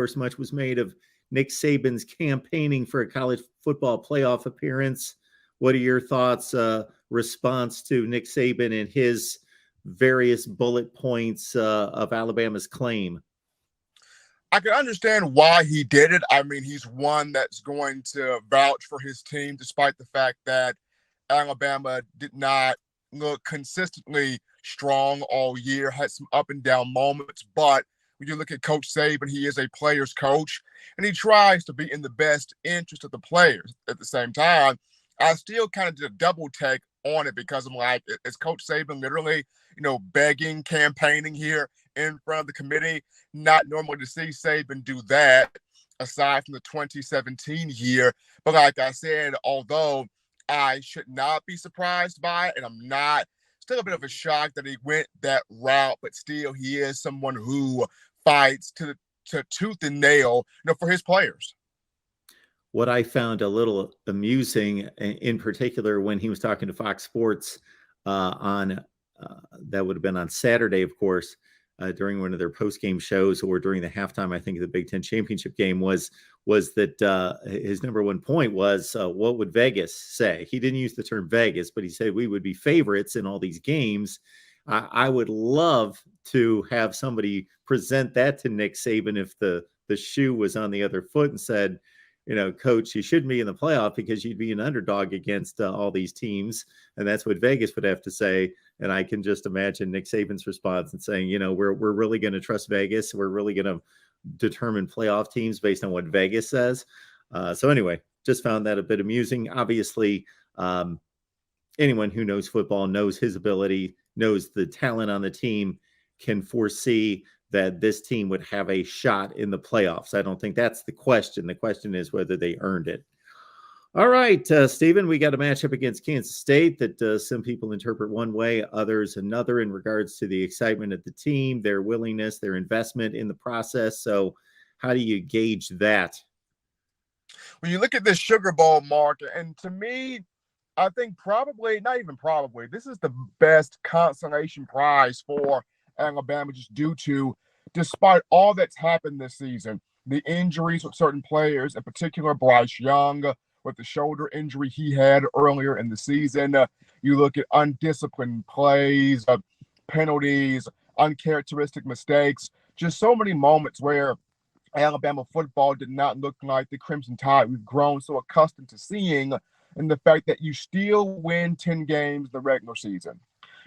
course, much was made of Nick Saban's campaigning for a college football playoff appearance. What are your thoughts, response to Nick Saban and his various bullet points of Alabama's claim? I can understand why he did it. I mean, he's one that's going to vouch for his team, despite the fact that Alabama did not look consistently strong all year, had some up and down moments. But when you look at Coach Saban, he is a player's coach, and he tries to be in the best interest of the players. At the same time, I still kind of did a double take on it because I'm like, is Coach Saban literally, begging, campaigning here in front of the committee? Not normally to see Saban do that, aside from the 2017 year. But like I said, although I should not be surprised by it, and I'm not, still a bit of a shock that he went that route, but still he is someone who fights to tooth and nail, for his players. What I found a little amusing, in particular, when he was talking to Fox Sports on that would have been on Saturday, of course, during one of their post-game shows or during the halftime, I think, of the Big Ten championship game, was that his number one point was, what would Vegas say? He didn't use the term Vegas, but he said we would be favorites in all these games. I would love to have somebody present that to Nick Saban if the shoe was on the other foot and said, Coach, you shouldn't be in the playoff because you'd be an underdog against all these teams. And that's what Vegas would have to say. And I can just imagine Nick Saban's response and saying, we're really going to trust Vegas. We're really going to determine playoff teams based on what Vegas says. So anyway, just found that a bit amusing. Obviously, anyone who knows football knows his ability, knows the talent on the team, can foresee that this team would have a shot in the playoffs. I don't think that's the question. The question is whether they earned it. All right, Stephen, we got a matchup against Kansas State that some people interpret one way, others another, in regards to the excitement of the team, their willingness, their investment in the process. So how do you gauge that? When you look at this Sugar Bowl, Mark, and to me, I think probably, not even probably, this is the best consolation prize for Alabama, just due to, despite all that's happened this season, the injuries with certain players, in particular Bryce Young, with the shoulder injury he had earlier in the season. You look at undisciplined plays, penalties, uncharacteristic mistakes, just so many moments where Alabama football did not look like the Crimson Tide we've grown so accustomed to seeing, and the fact that you still win 10 games the regular season,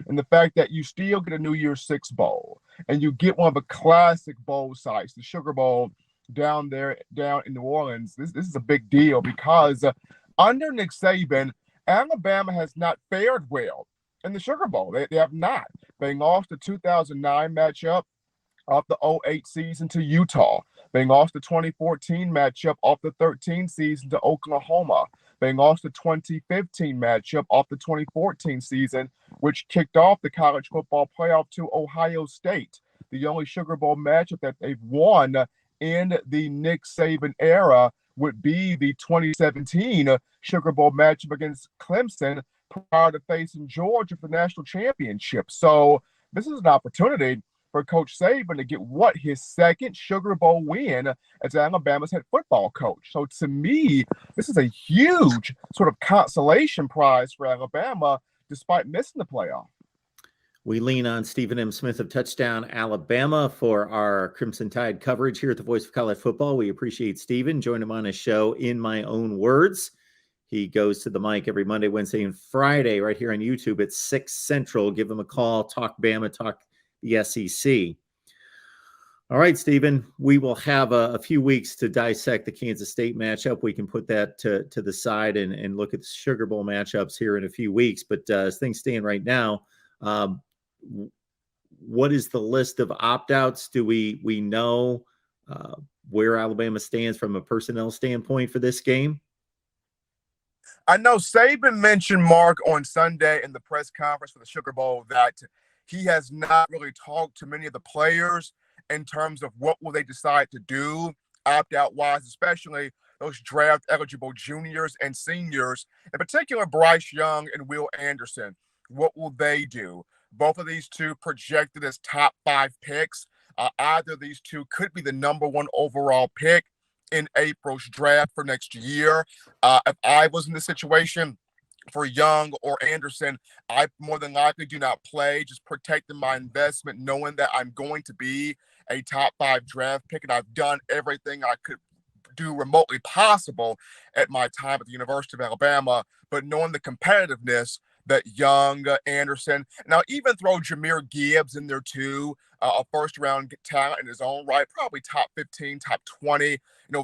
and the fact that you still get a New Year's Six Bowl, and you get one of the classic bowl sites, the Sugar Bowl, down in New Orleans. This is a big deal because under Nick Saban, Alabama has not fared well in the Sugar Bowl. They have not. They lost the 2009 matchup of the 2008 season to Utah. They lost the 2014 matchup of the 2013 season to Oklahoma. They lost the 2015 matchup of the 2014 season, which kicked off the college football playoff, to Ohio State. The only Sugar Bowl matchup that they've won in the Nick Saban era would be the 2017 Sugar Bowl matchup against Clemson prior to facing Georgia for the national championship. So this is an opportunity for Coach Saban to get his second Sugar Bowl win as Alabama's head football coach. So to me, this is a huge sort of consolation prize for Alabama, despite missing the playoff. We lean on Stephen M. Smith of Touchdown Alabama for our Crimson Tide coverage here at the Voice of College Football. We appreciate Stephen. Join him on a show, In My Own Words. He goes to the mic every Monday, Wednesday, and Friday right here on YouTube at 6 Central. Give him a call. Talk Bama, talk the SEC. All right, Stephen, we will have a few weeks to dissect the Kansas State matchup. We can put that to the side and look at the Sugar Bowl matchups here in a few weeks. But as things stand right now, what is the list of opt-outs? Do we know where Alabama stands from a personnel standpoint for this game? I know Saban mentioned, Mark, on Sunday in the press conference for the Sugar Bowl that he has not really talked to many of the players in terms of what will they decide to do opt-out wise, especially those draft eligible juniors and seniors, in particular Bryce Young and Will Anderson. What will they do? Both of these two projected as top 5 picks. Either of these two could be the number one overall pick in April's draft for next year. If I was in this situation for Young or Anderson, I more than likely do not play, just protecting my investment, knowing that I'm going to be a top 5 draft pick, and I've done everything I could do remotely possible at my time at the University of Alabama, but knowing the competitiveness that Young, Anderson, now even throw Jahmyr Gibbs in there too, a first round talent in his own right, probably top 15, top 20.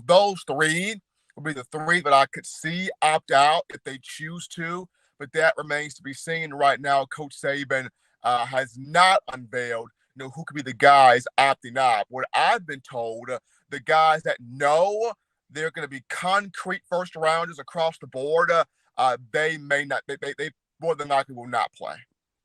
Those three would be the three that I could see opt out if they choose to, but that remains to be seen right now. Coach Saban has not unveiled who could be the guys opting out. What I've been told, the guys that know they're going to be concrete first rounders across the board, they may not, they more than likely will not play.